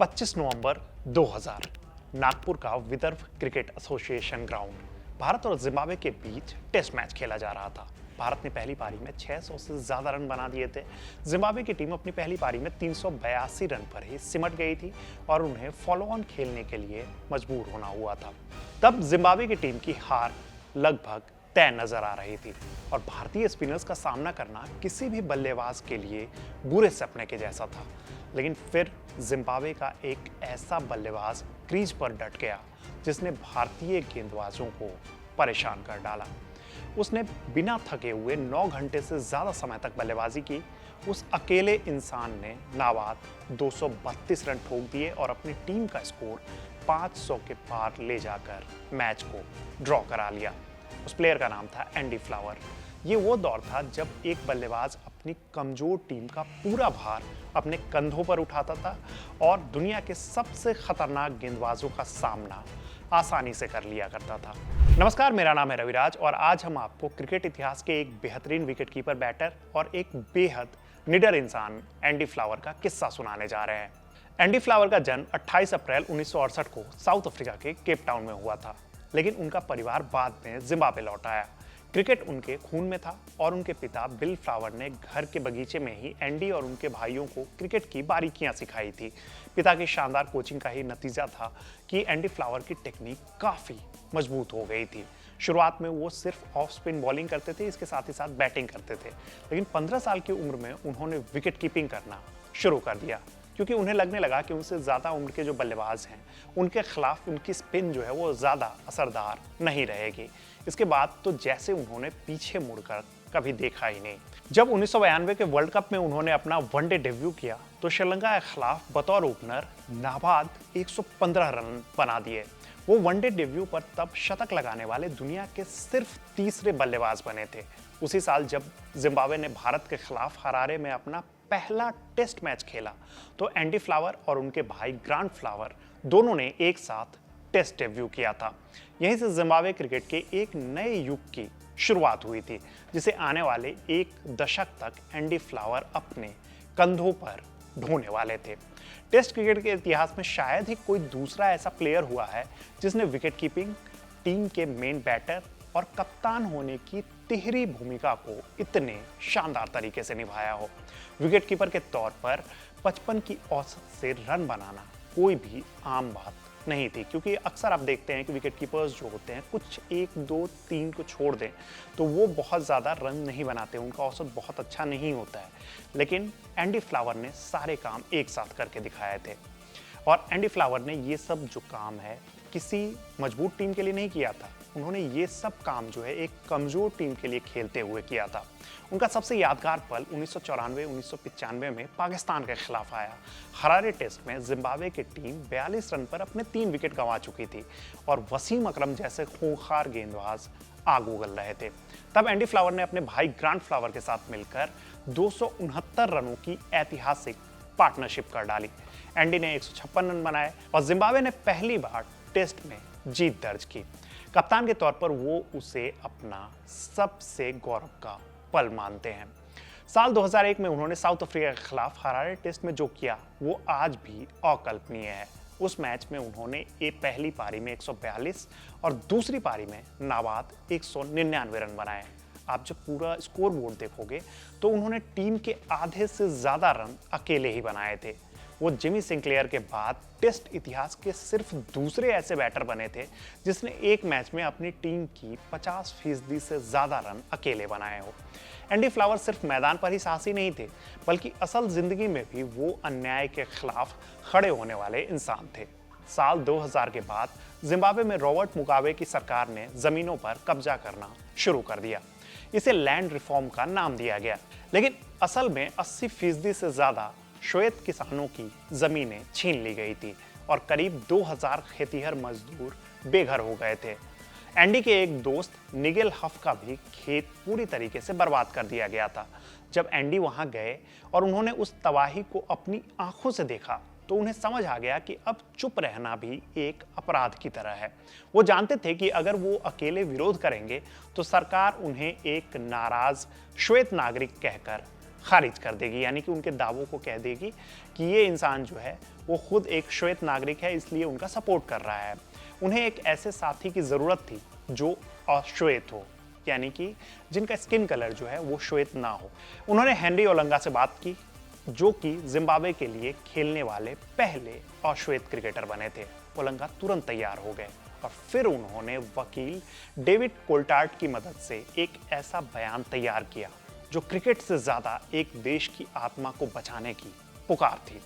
25 नवंबर 2000 नागपुर का Vidarbha cricket association ground Bharat और Zimbabwe के बीच टेस्ट मैच खेला जा रहा था। भारत ने पहली पारी में 600 से ज्यादा रन बना दिए थे। जिम्बाब्वे की टीम अपनी पहली पारी में 382 रन पर ही सिमट गई थी और उन्हें फॉलो ऑन खेलने के लिए मजबूर होना हुआ था। तब जिम्बाब्वे की टीम की हार लगभग तय नजर आ रही थी और भारतीय स्पिनर्स का सामना करना किसी भी बल्लेबाज के लिए बुरे सपने के जैसा था। लेकिन फिर जिम्बाब्वे का एक ऐसा बल्लेबाज क्रीज पर डट गया जिसने भारतीय गेंदबाजों को परेशान कर डाला। उसने बिना थके हुए 9 घंटे से ज्यादा समय तक बल्लेबाजी की। उस अकेले इंसान ने नाबाद 232 रन ठोक दिए और अपनी टीम का स्कोर 500 के पार ले जाकर मैच को ड्रॉ करा लिया। उस प्लेयर का नाम था एंडी फ्लावर। ये वो दौर था जब एक बल्लेबाज अपनी कमजोर टीम का पूरा भार अपने कंधों पर उठाता था और दुनिया के सबसे खतरनाक गेंदबाजों का सामना आसानी से कर लिया करता था। नमस्कार, मेरा नाम है रविराज और आज हम आपको क्रिकेट इतिहास के एक बेहतरीन विकेटकीपर बैटर और एक बेहद निडर इंसान एंडी फ्लावर का किस्सा सुनाने जा रहे हैं। एंडी फ्लावर का जन्म 28 अप्रैल 1968 को साउथ अफ्रीका के केप टाउन में हुआ था, लेकिन उनका परिवार बाद में जिम्बाब्वे लौट आया। क्रिकेट उनके खून में था और उनके पिता बिल फ्लावर ने घर के बगीचे में ही एंडी और उनके भाइयों को क्रिकेट की बारीकियां सिखाई थी। पिता की शानदार कोचिंग का ही नतीजा था कि एंडी फ्लावर की टेक्निक काफी मजबूत हो गई थी। शुरुआत में वो सिर्फ ऑफ स्पिन बॉलिंग करते थे, इसके साथ ही साथ बैटिंग करते थे, लेकिन 15 साल की उम्र में उन्होंने विकेट कीपिंग करना शुरू कर दिया क्योंकि उन्हें लगने लगा कि उनसे ज्यादा उम्र के जो बल्लेबाज हैं उनके खिलाफ उनकी स्पिन जो है वो ज्यादा असरदार नहीं रहेगी। इसके बाद तो जैसे उन्होंने पीछे मुड़कर कभी देखा ही नहीं। जब 1992 के वर्ल्ड कप में उन्होंने अपना वनडे डेब्यू किया तो श्रीलंका के खिलाफ बतौर ओपनर नाबाद 115 रन बना दिए। वो वनडे डेब्यू पर तब शतक लगाने वाले दुनिया के सिर्फ तीसरे बल्लेबाज बने थे। उसी साल जब जिम्बाब्वे ने भारत के खिलाफ हरारे में अपना पहला टेस्ट मैच खेला तो एंडी फ्लावर और उनके भाई ग्रांट फ्लावर दोनों ने एक साथ टेस्ट डेब्यू किया था। यहीं से जिम्बाब्वे क्रिकेट के एक नए युग की शुरुआत हुई थी जिसे आने वाले एक दशक तक एंडी फ्लावर अपने कंधों पर ढोने वाले थे। टेस्ट क्रिकेट के इतिहास में शायद ही कोई दूसरा ऐसा प्लेयर हुआ है जिसने विकेट कीपिंग, टीम के मेन बैटर और कप्तान होने की तिहरी भूमिका को इतने शानदार तरीके से निभाया हो। विकेटकीपर के तौर पर 55 की औसत से रन बनाना कोई भी आम बात नहीं थी, क्योंकि अक्सर आप देखते हैं कि विकेटकीपर्स जो होते हैं कुछ 1, 2, 3 को छोड़ दें तो वो बहुत ज़्यादा रन नहीं बनाते, उनका औसत बहुत अच्छा नहीं होता है। लेकिन एंडी फ्लावर ने सारे काम एक साथ करके दिखाए थे और एंडी फ्लावर ने ये सब जो काम है किसी मजबूत टीम के लिए नहीं किया था। उन्होंने ये सब काम जो है एक कमजोर टीम के लिए खेलते हुए किया था। उनका सबसे यादगार पल 1994-1995 में पाकिस्तान के खिलाफ आया। हरारे टेस्ट में जिम्बाब्वे की टीम 42 रन पर अपने 3 विकेट गंवा चुकी थी और वसीम अकरम जैसे खूंखार गेंदबाज आग उगल रहे थे। तब एंडी फ्लावर ने अपने भाई ग्रांट फ्लावर के साथ मिलकर 269 रनों की ऐतिहासिक पार्टनरशिप कर डाली। एंडी ने 156 रन बनाए और जिम्बाब्वे ने पहली बार टेस्ट में जीत दर्ज की। कप्तान के तौर पर वो उसे अपना सबसे गौरव का पल मानते हैं। साल 2001 में उन्होंने साउथ अफ्रीका के खिलाफ हरारे टेस्ट में जो किया वो आज भी अकल्पनीय है। उस मैच में उन्होंने पहली पारी में 142 और दूसरी पारी में नाबाद 199 रन बनाए। आप जब पूरा स्कोर बोर्ड देखोगे तो उन्होंने टीम के आधे से ज्यादा रन अकेले ही बनाए थे। वो जिमी सिंक्लेयर के बाद टेस्ट इतिहास के सिर्फ दूसरे ऐसे बैटर बने थे जिसने एक मैच में अपनी टीम की 50% से ज्यादा रन अकेले बनाए हो। एंडी फ्लावर सिर्फ मैदान पर ही साहसी नहीं थे, बल्कि असल जिंदगी में भी वो अन्याय के खिलाफ खड़े होने वाले इंसान थे। साल 2000 के बाद जिम्बाब्वे में रॉबर्ट मुगाबे की सरकार ने जमीनों पर कब्जा करना शुरू कर दिया। इसे लैंड रिफॉर्म का नाम दिया गया, लेकिन असल में 80% से ज्यादा श्वेत किसानों की जमीनें छीन ली गई थी और करीब 2000 खेतिहर मजदूर बेघर हो गए थे। एंडी के एक दोस्त निगेल हफ का भी खेत पूरी तरीके से बर्बाद कर दिया गया था। जब एंडी वहां गए और उन्होंने उस तबाही को अपनी आंखों से देखा तो उन्हें समझ आ गया कि अब चुप रहना भी एक अपराध की तरह है। वो जानते थे कि अगर वो अकेले विरोध करेंगे तो सरकार उन्हें एक नाराज श्वेत नागरिक कहकर खारिज कर देगी, यानी कि उनके दावों को कह देगी कि ये इंसान जो है वो खुद एक श्वेत नागरिक है, इसलिए उनका सपोर्ट कर रहा है। उन्हें एक ऐसे साथी की ज़रूरत थी जो अश्वेत हो, यानी कि जिनका स्किन कलर जो है वो श्वेत ना हो। उन्होंने हेनरी ओलंगा से बात की, जो कि जिम्बाब्वे के लिए खेलने वाले पहले अश्वेत क्रिकेटर बने थे। ओलंगा तुरंत तैयार हो गए और फिर उन्होंने वकील डेविड कोल्टार्ट की मदद से एक ऐसा बयान तैयार किया जो क्रिकेट से ज्यादा एक देश की आत्मा को बचाने की पुकार थी।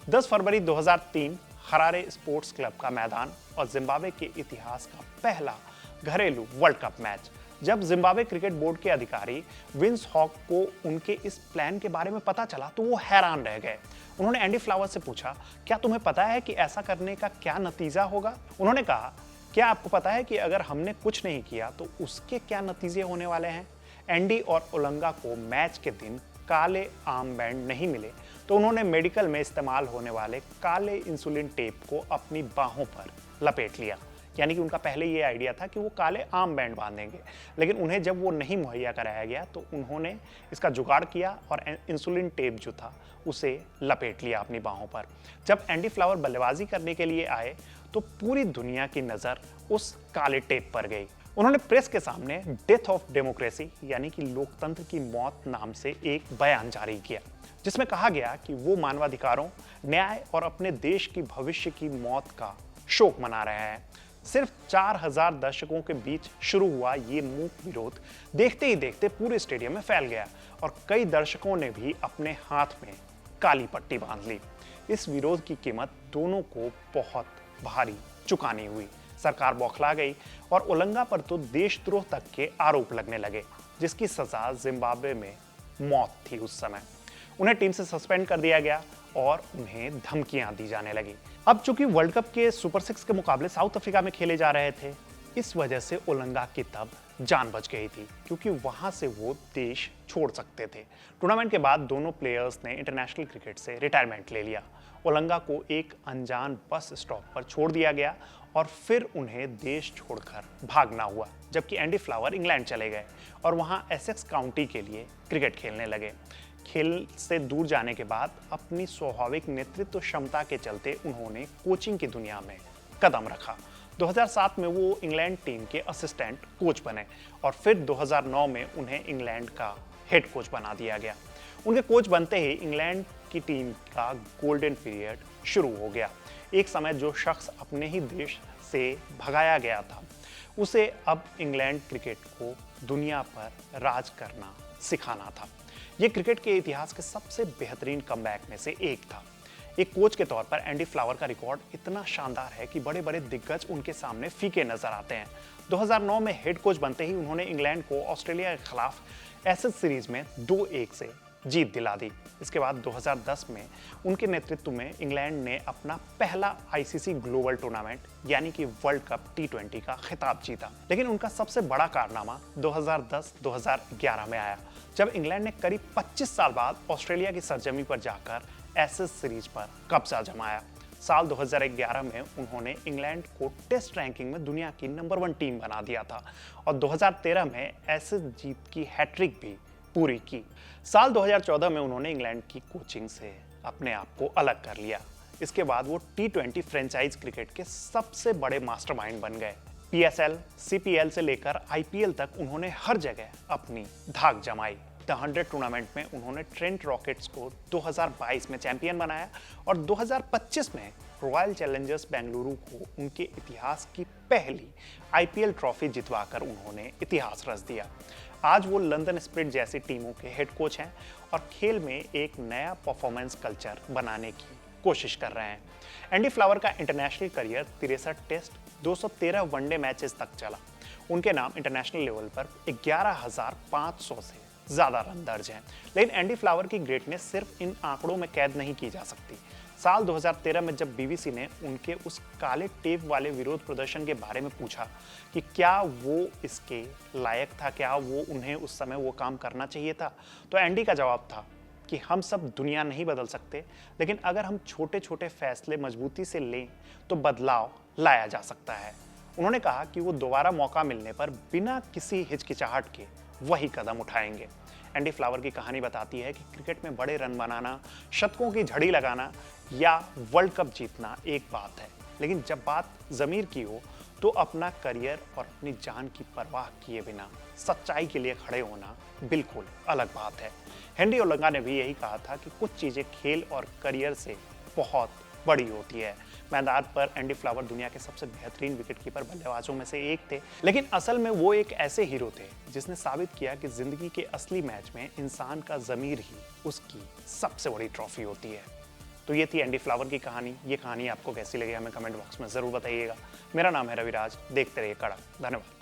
10 फरवरी 2003 हरारे स्पोर्ट्स क्लब का मैदान और जिम्बाब्वे के इतिहास का पहला घरेलू वर्ल्ड कप मैच। जब जिम्बाब्वे क्रिकेट बोर्ड के अधिकारी विंस हॉक को उनके इस प्लान के बारे में पता चला तो वो हैरान रह गए। उन्होंने एंडी फ्लावर से पूछा, क्या तुम्हें पता है कि ऐसा करने का क्या नतीजा होगा? उन्होंने कहा, क्या आपको पता है कि अगर हमने कुछ नहीं किया तो उसके क्या नतीजे होने वाले हैं? एंडी और ओलंगा को मैच के दिन काले आर्म बैंड नहीं मिले तो उन्होंने मेडिकल में इस्तेमाल होने वाले काले इंसुलिन टेप को अपनी बाहों पर लपेट लिया। यानी कि उनका पहले ये आइडिया था कि वो काले आर्म बैंड बांधेंगे, लेकिन उन्हें जब वो नहीं मुहैया कराया गया तो उन्होंने इसका जुगाड़ किया और इंसुलिन टेप जो था उसे लपेट लिया अपनी बाहों पर। जब एंडी फ्लावर बल्लेबाजी करने के लिए आए तो पूरी दुनिया की नज़र उस काले टेप पर गई। उन्होंने प्रेस के सामने डेथ ऑफ डेमोक्रेसी यानी कि लोकतंत्र की मौत नाम से एक बयान जारी किया, जिसमें कहा गया कि वो मानवाधिकारों, न्याय और अपने देश की भविष्य की मौत का शोक मना रहे हैं। सिर्फ 4000 दर्शकों के बीच शुरू हुआ ये मूक विरोध देखते ही देखते पूरे स्टेडियम में फैल गया और कई दर्शकों ने भी अपने हाथ में काली पट्टी बांध ली। इस विरोध की कीमत दोनों को बहुत भारी चुकानी हुई। सरकार बौखला गई और ओलंगा पर तो देशद्रोह तक के आरोप लगने लगे, जिसकी सजा जिम्बाब्वे में मौत थी। उस समय उन्हें टीम से सस्पेंड कर दिया गया और उन्हें धमकियां दी जाने लगी। अब चूंकि वर्ल्ड कप के सुपर 6 के मुकाबले साउथ अफ्रीका में खेले जा रहे थे, इस वजह से ओलंगा की तब जान बच गई थी, क्योंकि वहां से वो देश छोड़ सकते थे। टूर्नामेंट के बाद दोनों प्लेयर्स ने इंटरनेशनल क्रिकेट से रिटायरमेंट ले लिया। ओलंगा को एक अनजान बस स्टॉप पर छोड़ दिया गया और फिर उन्हें देश छोड़कर भागना हुआ, जबकि एंडी फ्लावर इंग्लैंड चले गए और वहां एसेक्स काउंटी के लिए क्रिकेट खेलने लगे। खेल से दूर जाने के बाद अपनी स्वाभाविक नेतृत्व क्षमता के चलते उन्होंने कोचिंग की दुनिया में कदम रखा। 2007 में वो इंग्लैंड टीम के असिस्टेंट कोच बने और फिर 2009 में उन्हें इंग्लैंड का हेड कोच बना दिया गया। उनके कोच बनते ही इंग्लैंड की टीम का गोल्डन पीरियड शुरू हो गया। एक समय जो शख्स अपने ही देश से भगाया गया था, उसे अब इंग्लैंड क्रिकेट को दुनिया पर राज करना सिखाना था। ये क्रिकेट के इतिहास के सबसे बेहतरीन कमबैक में से एक था। एक कोच के तौर पर एंडी फ्लावर का रिकॉर्ड इतना शानदार है कि बड़े बड़े दिग्गज उनके सामने फीके नजर आते हैं। 2009 में हेड कोच बनते ही उन्होंने इंग्लैंड को ऑस्ट्रेलिया के खिलाफ एशेज सीरीज में 2-1 से जीत दिला दी। इसके बाद 2010 में उनके नेतृत्व में इंग्लैंड ने अपना पहला आईसीसी ग्लोबल टूर्नामेंट यानी कि वर्ल्ड कप T20 का खिताब जीता। लेकिन उनका सबसे बड़ा कारनामा 2010-2011 में आया, जब इंग्लैंड ने करीब 25 साल बाद ऑस्ट्रेलिया की सरजमी पर जाकर एशेज सीरीज पर कब्जा जमाया। साल 2011 में उन्होंने इंग्लैंड को टेस्ट रैंकिंग में दुनिया की नंबर 1 टीम बना दिया था और 2013 में एशेज जीत की हैट्रिक भी पूरी की। साल 2014 में उन्होंने इंग्लैंड की कोचिंग से अपने आप को अलग कर लिया। इसके बाद वो T20 फ्रेंचाइज क्रिकेट के सबसे बड़े मास्टरमाइंड बन गए। PSL, CPL से लेकर IPL तक उन्होंने हर जगह अपनी धाक जमाई। द 100 टूर्नामेंट में उन्होंने ट्रेंट रॉकेट्स को 2022 में चैंपियन बनाया और 2025 में रॉयल चैलेंजर्स बेंगलुरु को उनके इतिहास की पहली IPL ट्रॉफी जितवाकर उन्होंने इतिहास रच दिया। आज वो लंदन स्पिरिट जैसी टीमों के हेड कोच हैं और खेल में एक नया परफॉर्मेंस कल्चर बनाने की कोशिश कर रहे हैं। एंडी फ्लावर का international career 63 test, 213 one day matches तक चला। उनके नाम इंटरनेशनल लेवल पर 11,500 से ज्यादा रन दर्ज हैं। लेकिन एंडी फ्लावर की ग्रेटनेस सिर्फ इन आंकड़ों में कैद नहीं की जा सकती। साल 2013 में जब BBC ने उनके उस काले टेप वाले विरोध प्रदर्शन के बारे में पूछा कि क्या वो इसके लायक था, क्या वो उन्हें उस समय वो काम करना चाहिए था, तो एंडी का जवाब था कि हम सब दुनिया नहीं बदल सकते, लेकिन अगर हम छोटे छोटे फैसले मजबूती से लें तो बदलाव लाया जा सकता है। उन्होंने कहा कि वो दोबारा मौका मिलने पर बिना किसी हिचकिचाहट के वही कदम उठाएंगे। एंडी फ्लावर की कहानी बताती है कि क्रिकेट में बड़े रन बनाना, शतकों की झड़ी लगाना या वर्ल्ड कप जीतना एक बात है, लेकिन जब बात ज़मीर की हो तो अपना करियर और अपनी जान की परवाह किए बिना सच्चाई के लिए खड़े होना बिल्कुल अलग बात है। हेनरी ओलंगा ने भी यही कहा था कि कुछ चीज़ें खेल और करियर से बहुत बड़ी होती है। मैदान पर एंडी फ्लावर दुनिया के सबसे बेहतरीन विकेटकीपर बल्लेबाजों में से एक थे, लेकिन असल में वो एक ऐसे हीरो थे जिसने साबित किया कि जिंदगी के असली मैच में इंसान का ज़मीर ही उसकी सबसे बड़ी ट्रॉफी होती है। तो ये थी एंडी फ्लावर की कहानी। ये कहानी आपको कैसी लगी हमें कमेंट बॉक्स में ज़रूर बताइएगा। मेरा नाम है रविराज, देखते रहिए कड़क। धन्यवाद।